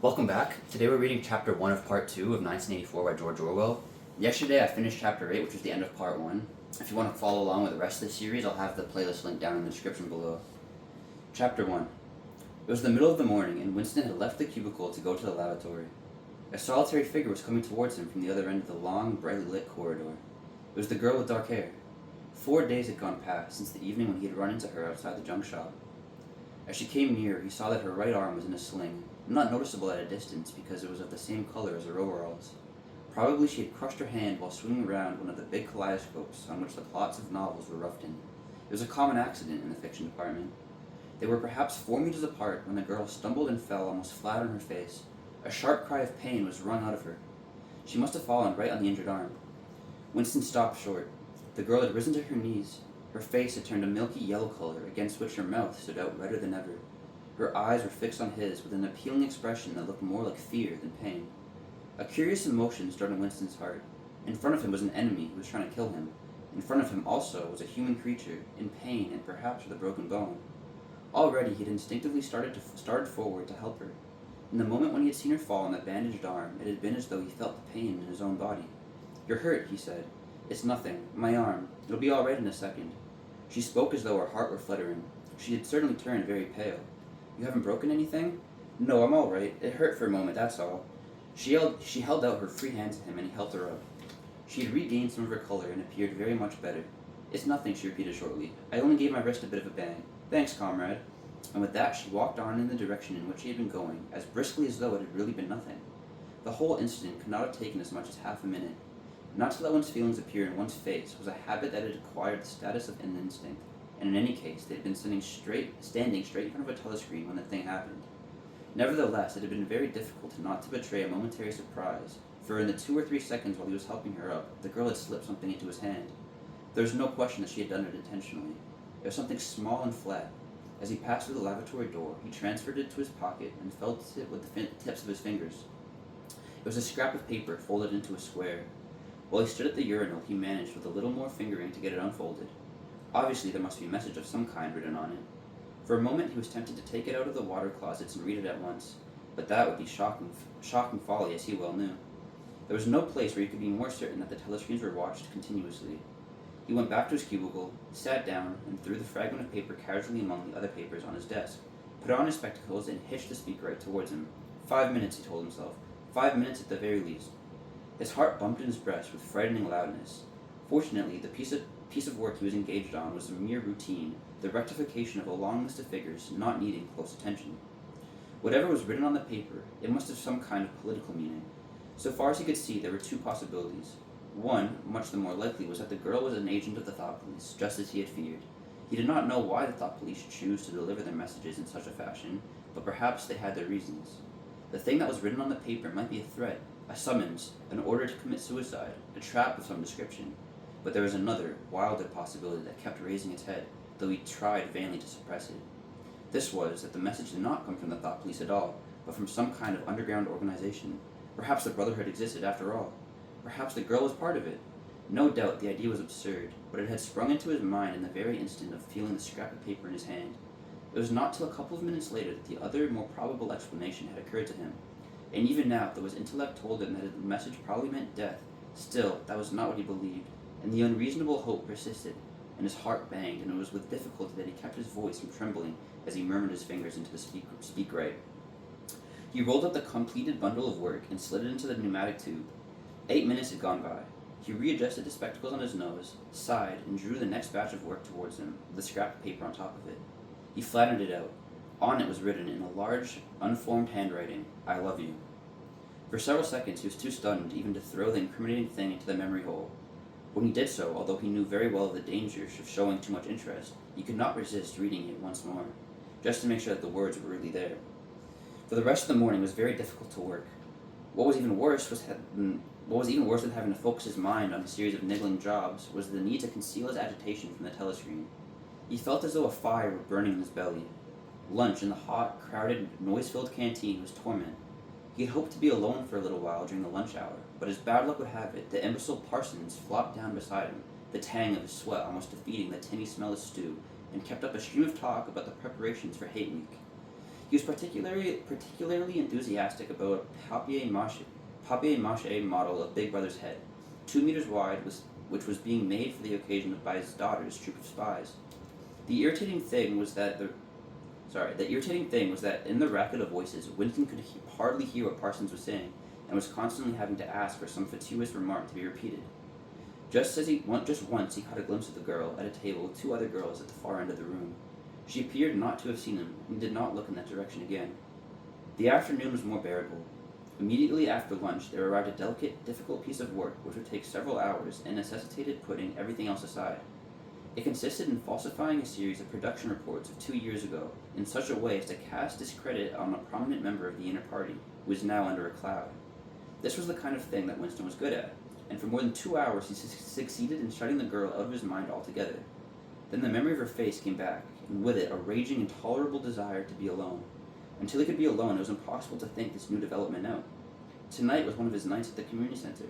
Welcome back. Today we're reading Chapter 1 of Part 2 of 1984 by George Orwell. Yesterday I finished Chapter 8, which was the end of Part 1. If you want to follow along with the rest of the series, I'll have the playlist link down in the description below. Chapter 1. It was the middle of the morning, and Winston had left the cubicle to go to the lavatory. A solitary figure was coming towards him from the other end of the long, brightly lit corridor. It was the girl with dark hair. 4 days had gone past since the evening when he had run into her outside the junk shop. As she came near, he saw that her right arm was in a sling, not noticeable at a distance because it was of the same color as her overalls. Probably she had crushed her hand while swinging around one of the big kaleidoscopes on which the plots of novels were roughed in. It was a common accident in the fiction department. They were perhaps 4 meters apart when the girl stumbled and fell almost flat on her face. A sharp cry of pain was wrung out of her. She must have fallen right on the injured arm. Winston stopped short. The girl had risen to her knees. Her face had turned a milky yellow color, against which her mouth stood out redder than ever. Her eyes were fixed on his with an appealing expression that looked more like fear than pain. A curious emotion stirred in Winston's heart. In front of him was an enemy who was trying to kill him. In front of him also was a human creature, in pain and perhaps with a broken bone. Already he had instinctively started forward to help her. In the moment when he had seen her fall on that bandaged arm, it had been as though he felt the pain in his own body. "You're hurt," he said. "It's nothing. My arm. It'll be all right in a second." She spoke as though her heart were fluttering. She had certainly turned very pale. "You haven't broken anything?" "No, I'm all right. It hurt for a moment, that's all." She held out her free hand to him, and he helped her up. She had regained some of her color and appeared very much better. "It's nothing," she repeated shortly. "I only gave my wrist a bit of a bang. Thanks, comrade." And with that she walked on in the direction in which she had been going, as briskly as though it had really been nothing. The whole incident could not have taken as much as half a minute. Not to let one's feelings appear in one's face was a habit that had acquired the status of an instinct, and in any case they had been standing straight in front of a telescreen when the thing happened. Nevertheless, it had been very difficult not to betray a momentary surprise, for in the 2 or 3 seconds while he was helping her up, the girl had slipped something into his hand. There was no question that she had done it intentionally. It was something small and flat. As he passed through the lavatory door, he transferred it to his pocket and felt it with the tips of his fingers. It was a scrap of paper folded into a square. While he stood at the urinal, he managed with a little more fingering to get it unfolded. Obviously, there must be a message of some kind written on it. For a moment, he was tempted to take it out of the water closets and read it at once, but that would be shocking folly, as he well knew. There was no place where he could be more certain that the telescreens were watched continuously. He went back to his cubicle, sat down, and threw the fragment of paper casually among the other papers on his desk, put on his spectacles, and hitched the speaker right towards him. 5 minutes, he told himself. 5 minutes at the very least. His heart bumped in his breast with frightening loudness. Fortunately, the piece of work he was engaged on was a mere routine, the rectification of a long list of figures not needing close attention. Whatever was written on the paper, it must have some kind of political meaning. So far as he could see, there were 2 possibilities. One, much the more likely, was that the girl was an agent of the thought police, just as he had feared. He did not know why the thought police should choose to deliver their messages in such a fashion, but perhaps they had their reasons. The thing that was written on the paper might be a threat, a summons, an order to commit suicide, a trap of some description. But there was another, wilder possibility that kept raising its head, though he tried vainly to suppress it. This was that the message did not come from the thought police at all, but from some kind of underground organization. Perhaps the Brotherhood existed after all. Perhaps the girl was part of it. No doubt the idea was absurd, but it had sprung into his mind in the very instant of feeling the scrap of paper in his hand. It was not till a couple of minutes later that the other, more probable explanation had occurred to him. And even now, though his intellect told him that the message probably meant death, still, that was not what he believed, and the unreasonable hope persisted, and his heart banged, and it was with difficulty that he kept his voice from trembling as he murmured his fingers into the speak right. He rolled up the completed bundle of work and slid it into the pneumatic tube. 8 minutes had gone by. He readjusted the spectacles on his nose, sighed, and drew the next batch of work towards him, with a scrap of paper on top of it. He flattened it out. On it was written in a large, unformed handwriting, "I love you." For several seconds he was too stunned even to throw the incriminating thing into the memory hole. When he did so, although he knew very well of the dangers of showing too much interest, he could not resist reading it once more, just to make sure that the words were really there. For the rest of the morning it was very difficult to work. What was even worse than having to focus his mind on a series of niggling jobs was the need to conceal his agitation from the telescreen. He felt as though a fire were burning in his belly. Lunch in the hot, crowded, noise-filled canteen was torment. He had hoped to be alone for a little while during the lunch hour, but as bad luck would have it, the imbecile Parsons flopped down beside him, the tang of his sweat almost defeating the tinny smell of stew, and kept up a stream of talk about the preparations for Hate Week. He was particularly enthusiastic about a papier-mâché model of Big Brother's head, 2 meters wide, which was being made for the occasion by his daughter's troop of spies. The irritating thing was that in the racket of voices, Winston could hardly hear what Parsons was saying, and was constantly having to ask for some fatuous remark to be repeated. Just once he caught a glimpse of the girl at a table with 2 other girls at the far end of the room. She appeared not to have seen him, and did not look in that direction again. The afternoon was more bearable. Immediately after lunch, there arrived a delicate, difficult piece of work which would take several hours and necessitated putting everything else aside. It consisted in falsifying a series of production reports of 2 years ago in such a way as to cast discredit on a prominent member of the inner party, who was now under a cloud. This was the kind of thing that Winston was good at, and for more than 2 hours he succeeded in shutting the girl out of his mind altogether. Then the memory of her face came back, and with it a raging, intolerable desire to be alone. Until he could be alone, it was impossible to think this new development out. Tonight was one of his nights at the community center.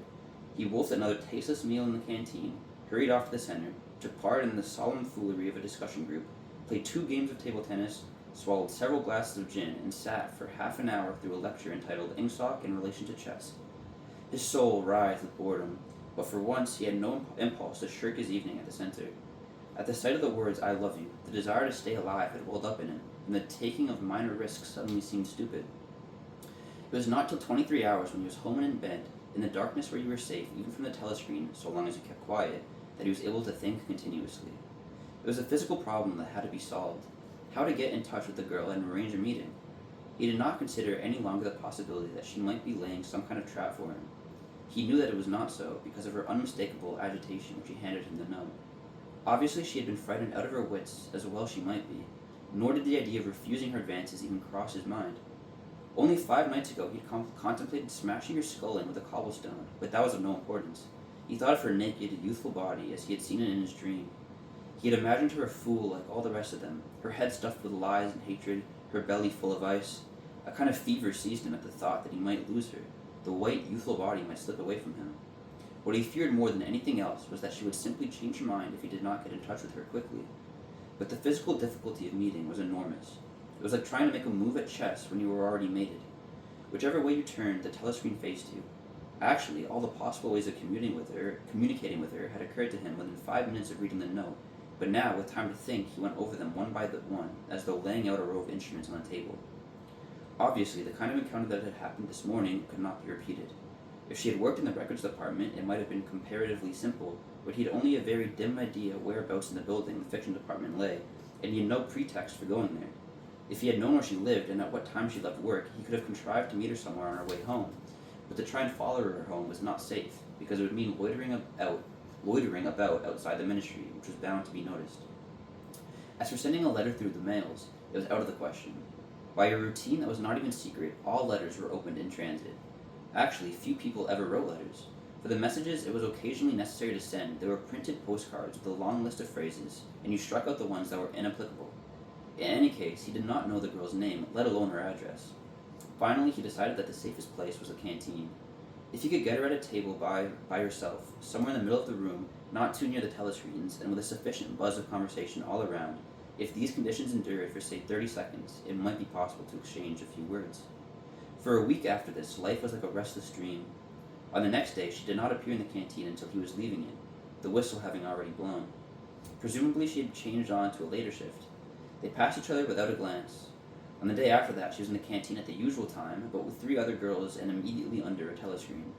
He wolfed another tasteless meal in the canteen, hurried off to the center, took part in the solemn foolery of a discussion group, played 2 games of table tennis, swallowed several glasses of gin, and sat for half an hour through a lecture entitled Ingsoc in Relation to Chess. His soul writhed with boredom, but for once he had no impulse to shirk his evening at the center. At the sight of the words, "I love you," the desire to stay alive had welled up in him, and the taking of minor risks suddenly seemed stupid. It was not till 23 hours when he was home and in bed, in the darkness where you were safe even from the telescreen so long as you kept quiet, that he was able to think continuously. It was a physical problem that had to be solved. How to get in touch with the girl and arrange a meeting. He did not consider any longer the possibility that she might be laying some kind of trap for him. He knew that it was not so, because of her unmistakable agitation when she handed him the note. Obviously she had been frightened out of her wits, as well she might be, nor did the idea of refusing her advances even cross his mind. Only 5 nights ago he had contemplated smashing her skull in with a cobblestone, but that was of no importance. He thought of her naked, youthful body as he had seen it in his dream. He had imagined her a fool like all the rest of them, her head stuffed with lies and hatred, her belly full of ice. A kind of fever seized him at the thought that he might lose her. The white, youthful body might slip away from him. What he feared more than anything else was that she would simply change her mind if he did not get in touch with her quickly. But the physical difficulty of meeting was enormous. It was like trying to make a move at chess when you were already mated. Whichever way you turned, the telescreen faced you. Actually, all the possible ways of communicating with her had occurred to him within 5 minutes of reading the note, but now, with time to think, he went over them one by one, as though laying out a row of instruments on a table. Obviously, the kind of encounter that had happened this morning could not be repeated. If she had worked in the records department, it might have been comparatively simple, but he had only a very dim idea whereabouts in the building the fiction department lay, and he had no pretext for going there. If he had known where she lived and at what time she left work, he could have contrived to meet her somewhere on her way home. But to try and follow her home was not safe, because it would mean loitering about outside the ministry, which was bound to be noticed. As for sending a letter through the mails, it was out of the question. By a routine that was not even secret, all letters were opened in transit. Actually, few people ever wrote letters. For the messages it was occasionally necessary to send, there were printed postcards with a long list of phrases, and you struck out the ones that were inapplicable. In any case, he did not know the girl's name, let alone her address. Finally, he decided that the safest place was the canteen. If he could get her at a table by herself, somewhere in the middle of the room, not too near the telescreens, and with a sufficient buzz of conversation all around, if these conditions endured for say 30 seconds, it might be possible to exchange a few words. For a week after this, life was like a restless dream. On the next day, she did not appear in the canteen until he was leaving it, the whistle having already blown. Presumably she had changed on to a later shift. They passed each other without a glance. On the day after that, she was in the canteen at the usual time, but with 3 other girls and immediately under a telescreen.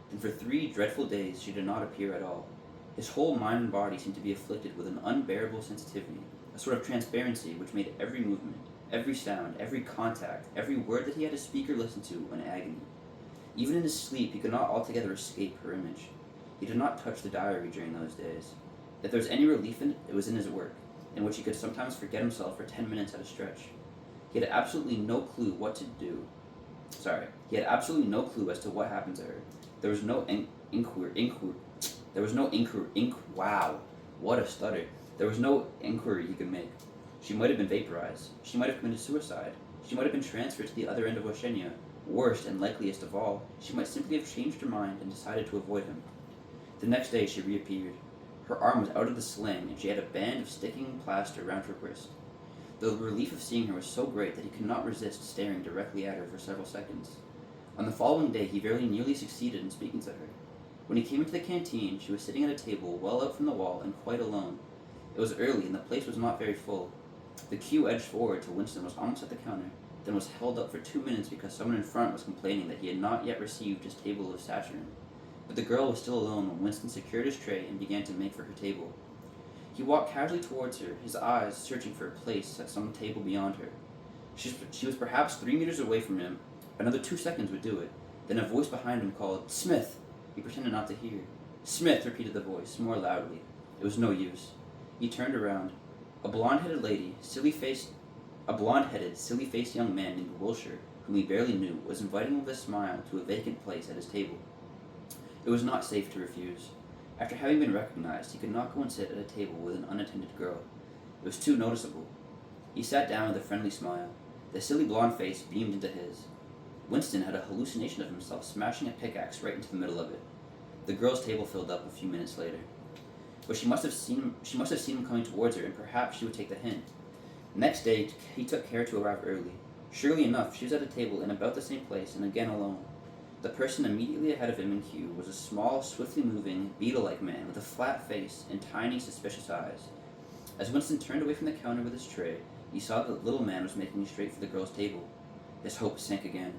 Then for 3 dreadful days she did not appear at all. His whole mind and body seemed to be afflicted with an unbearable sensitivity, a sort of transparency which made every movement, every sound, every contact, every word that he had to speak or listen to an agony. Even in his sleep he could not altogether escape her image. He did not touch the diary during those days. If there was any relief in it, it was in his work, in which he could sometimes forget himself for 10 minutes at a stretch. He had absolutely no clue what to do. He had absolutely no clue as to what happened to her. There was no There was no inquiry he could make. She might have been vaporized. She might have committed suicide. She might have been transferred to the other end of Oceania. Worst and likeliest of all, she might simply have changed her mind and decided to avoid him. The next day she reappeared. Her arm was out of the sling, and she had a band of sticking plaster around her wrist. The relief of seeing her was so great that he could not resist staring directly at her for several seconds. On the following day, he very nearly succeeded in speaking to her. When he came into the canteen, she was sitting at a table well out from the wall and quite alone. It was early, and the place was not very full. The queue edged forward till Winston was almost at the counter, then was held up for 2 minutes because someone in front was complaining that he had not yet received his table of saturin. But the girl was still alone when Winston secured his tray and began to make for her table. He walked casually towards her, his eyes searching for a place at some table beyond her. She was perhaps 3 meters away from him. Another 2 seconds would do it. Then a voice behind him called, "Smith!" He pretended not to hear. "Smith!" repeated the voice, more loudly. It was no use. He turned around. A blonde-headed, silly-faced young man named Wilshire, whom he barely knew, was inviting him with a smile to a vacant place at his table. It was not safe to refuse. After having been recognized, he could not go and sit at a table with an unattended girl. It was too noticeable. He sat down with a friendly smile. The silly blonde face beamed into his. Winston had a hallucination of himself smashing a pickaxe right into the middle of it. The girl's table filled up a few minutes later. But she must have seen him coming towards her, and perhaps she would take the hint. Next day, he took care to arrive early. Surely enough, she was at a table in about the same place, and again alone. The person immediately ahead of him in queue was a small, swiftly moving, beetle-like man with a flat face and tiny, suspicious eyes. As Winston turned away from the counter with his tray, he saw that the little man was making straight for the girl's table. His hope sank again.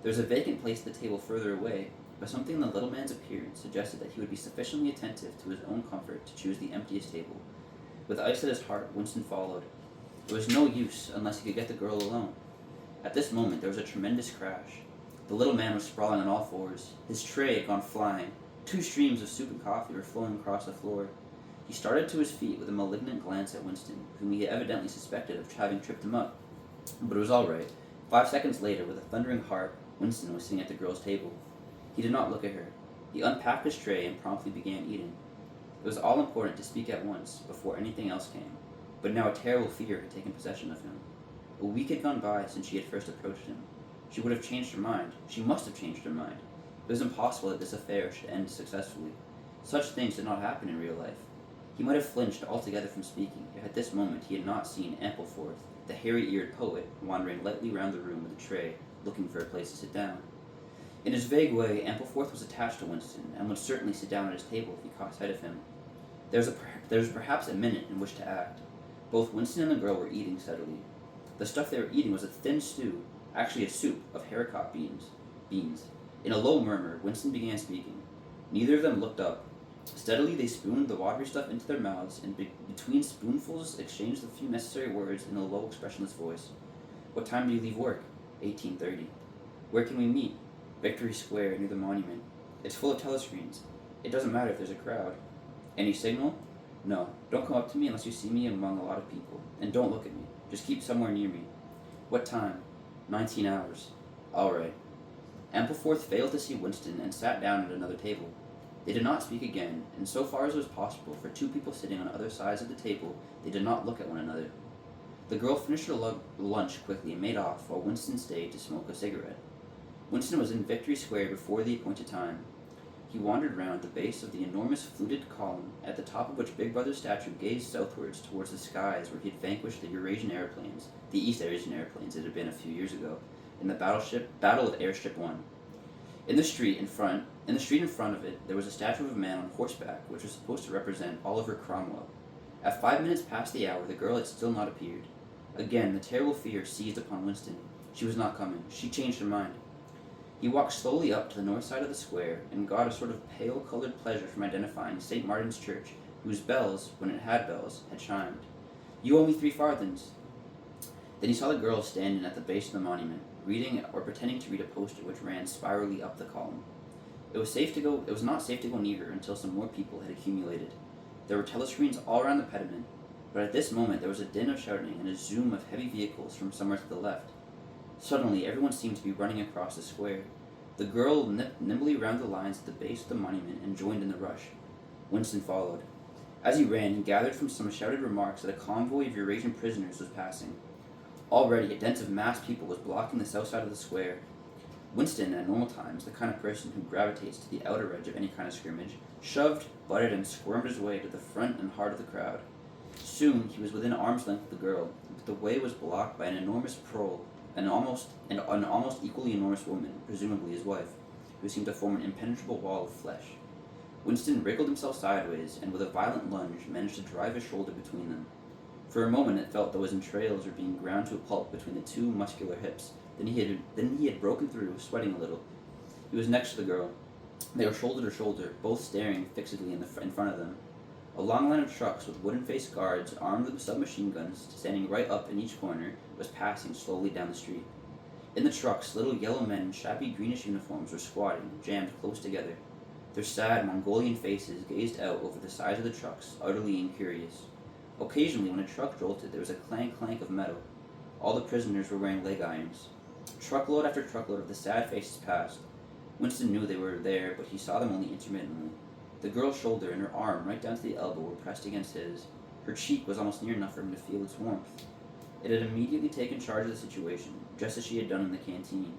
There was a vacant place at the table further away, but something in the little man's appearance suggested that he would be sufficiently attentive to his own comfort to choose the emptiest table. With ice at his heart, Winston followed. It was no use unless he could get the girl alone. At this moment, there was a tremendous crash. The little man was sprawling on all fours. His tray had gone flying. 2 streams of soup and coffee were flowing across the floor. He started to his feet with a malignant glance at Winston, whom he evidently suspected of having tripped him up. But it was all right. 5 seconds later, with a thundering heart, Winston was sitting at the girl's table. He did not look at her. He unpacked his tray and promptly began eating. It was all important to speak at once, before anything else came. But now a terrible fear had taken possession of him. A week had gone by since she had first approached him. She would have changed her mind. She must have changed her mind. It was impossible that this affair should end successfully. Such things did not happen in real life. He might have flinched altogether from speaking if at this moment he had not seen Ampleforth, the hairy-eared poet, wandering lightly round the room with a tray, looking for a place to sit down. In his vague way, Ampleforth was attached to Winston, and would certainly sit down at his table if he caught sight of him. There was perhaps a minute in which to act. Both Winston and the girl were eating steadily. The stuff they were eating was a thin stew, actually a soup of haricot beans. In a low murmur, Winston began speaking. Neither of them looked up. Steadily they spooned the watery stuff into their mouths, and between spoonfuls exchanged the few necessary words in a low, expressionless voice. "What time do you leave work?" 18:30. "Where can we meet?" "Victory Square, near the monument. It's full of telescreens. It doesn't matter if there's a crowd." "Any signal?" "No. Don't come up to me unless you see me among a lot of people. And don't look at me. Just keep somewhere near me." "What time?" 19 hours. "All right." Ampleforth failed to see Winston and sat down at another table. They did not speak again, and so far as was possible for 2 people sitting on other sides of the table, they did not look at one another. The girl finished her lunch quickly and made off, while Winston stayed to smoke a cigarette. Winston was in Victory Square before the appointed time. He wandered round the base of the enormous fluted column, at the top of which Big Brother's statue gazed southwards towards the skies where he had vanquished the East Eurasian airplanes it had been a few years ago, in the Battle of Airstrip 1. In the street in front of it, there was a statue of a man on horseback, which was supposed to represent Oliver Cromwell. At 5 minutes past the hour, the girl had still not appeared. Again, the terrible fear seized upon Winston. She was not coming. She changed her mind. He walked slowly up to the north side of the square, and got a sort of pale-colored pleasure from identifying St. Martin's Church, whose bells, when it had bells, had chimed. "You owe me 3 farthings." Then he saw the girl standing at the base of the monument, reading or pretending to read a poster which ran spirally up the column. It was not safe to go near her until some more people had accumulated. There were telescreens all around the pediment, but at this moment there was a din of shouting and a zoom of heavy vehicles from somewhere to the left. Suddenly, everyone seemed to be running across the square. The girl nipped nimbly round the lines at the base of the monument and joined in the rush. Winston followed. As he ran, he gathered from some shouted remarks that a convoy of Eurasian prisoners was passing. Already, a dense of massed people was blocking the south side of the square. Winston, at normal times, the kind of person who gravitates to the outer edge of any kind of scrimmage, shoved, butted, and squirmed his way to the front and heart of the crowd. Soon he was within arm's length of the girl, but the way was blocked by an enormous prole, an almost equally enormous woman, presumably his wife, who seemed to form an impenetrable wall of flesh. Winston wriggled himself sideways, and with a violent lunge managed to drive his shoulder between them. For a moment it felt though his entrails were being ground to a pulp between the two muscular hips. Then he had broken through, sweating a little. He was next to the girl. They were shoulder to shoulder, both staring fixedly in front of them. A long line of trucks with wooden-faced guards armed with submachine guns, standing right up in each corner, was passing slowly down the street. In the trucks, little yellow men in shabby greenish uniforms were squatting, jammed close together. Their sad Mongolian faces gazed out over the sides of the trucks, utterly incurious. Occasionally, when a truck jolted, there was a clank-clank of metal. All the prisoners were wearing leg irons. Truckload after truckload of the sad faces passed. Winston knew they were there, but he saw them only intermittently. The girl's shoulder and her arm right down to the elbow were pressed against his. Her cheek was almost near enough for him to feel its warmth. It had immediately taken charge of the situation, just as she had done in the canteen.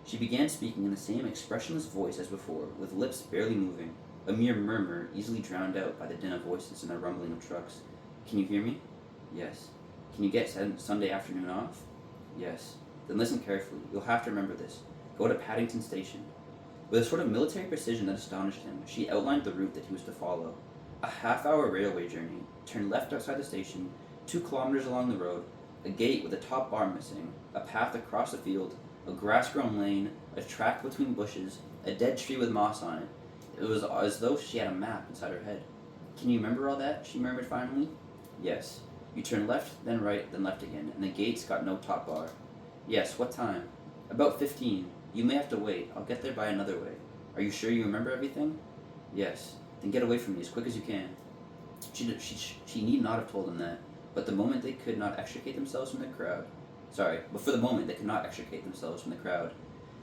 She began speaking in the same expressionless voice as before, with lips barely moving, a mere murmur easily drowned out by the din of voices and the rumbling of trucks. "Can you hear me?" "Yes." "Can you get Sunday afternoon off?" "Yes." "Then listen carefully. You'll have to remember this. Go to Paddington Station." With a sort of military precision that astonished him, she outlined the route that he was to follow. A half-hour railway journey, turn left outside the station, 2 kilometers along the road, a gate with a top bar missing, a path across the field, a grass-grown lane, a track between bushes, a dead tree with moss on it. It was as though she had a map inside her head. "Can you remember all that?" she murmured finally. "Yes." "You turn left, then right, then left again, and the gate's got no top bar." "Yes, what time?" "About 15. You may have to wait. I'll get there by another way." "Are you sure you remember everything?" "Yes." "Then get away from me as quick as you can." She need not have told him that, but for the moment they could not extricate themselves from the crowd.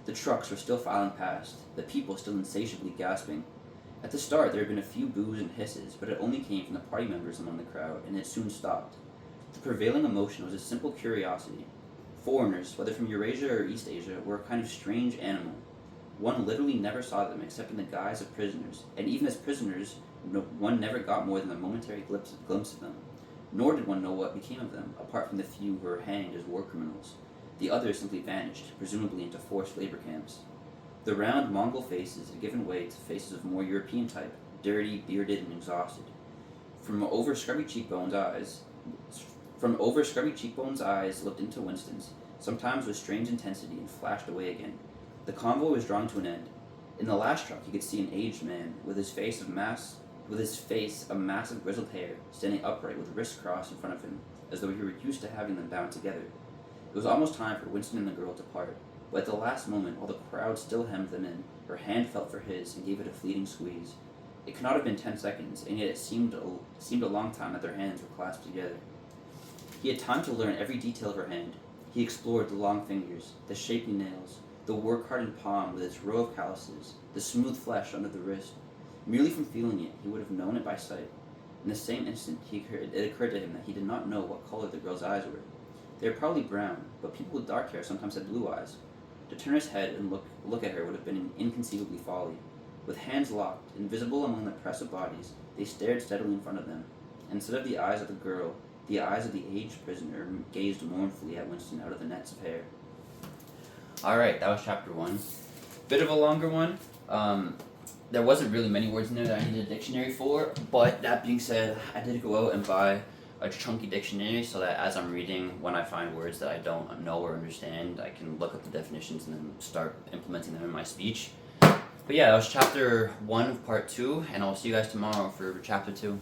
The trucks were still filing past, the people still insatiably gasping. At the start there had been a few boos and hisses, but it only came from the party members among the crowd, and it soon stopped. The prevailing emotion was a simple curiosity. Foreigners, whether from Eurasia or East Asia, were a kind of strange animal. One literally never saw them except in the guise of prisoners, and even as prisoners, one never got more than a momentary glimpse of them. Nor did one know what became of them, apart from the few who were hanged as war criminals. The others simply vanished, presumably into forced labor camps. The round Mongol faces had given way to faces of more European type, dirty, bearded, and exhausted. From over scrubby cheekbones, eyes looked into Winston's, sometimes with strange intensity, and flashed away again. The convoy was drawing to an end. In the last truck, he could see an aged man, with his face a mass of grizzled hair, standing upright with wrists crossed in front of him, as though he were used to having them bound together. It was almost time for Winston and the girl to part, but at the last moment, while the crowd still hemmed them in, her hand felt for his and gave it a fleeting squeeze. It could not have been 10 seconds, and yet it seemed a long time that their hands were clasped together. He had time to learn every detail of her hand. He explored the long fingers, the shapely nails, the work-hardened palm with its row of calluses, the smooth flesh under the wrist. Merely from feeling it, he would have known it by sight. In the same instant, it occurred to him that he did not know what color the girl's eyes were. They were probably brown, but people with dark hair sometimes had blue eyes. To turn his head and look at her would have been an inconceivable folly. With hands locked, invisible among the press of bodies, they stared steadily in front of them. Instead of the eyes of the girl, the eyes of the aged prisoner gazed mournfully at Winston out of the nets of hair. Alright, that was chapter 1. Bit of a longer one. There wasn't really many words in there that I needed a dictionary for, but that being said, I did go out and buy a chunky dictionary so that as I'm reading, when I find words that I don't know or understand, I can look up the definitions and then start implementing them in my speech. But yeah, that was chapter 1 of part 2, and I'll see you guys tomorrow for chapter 2.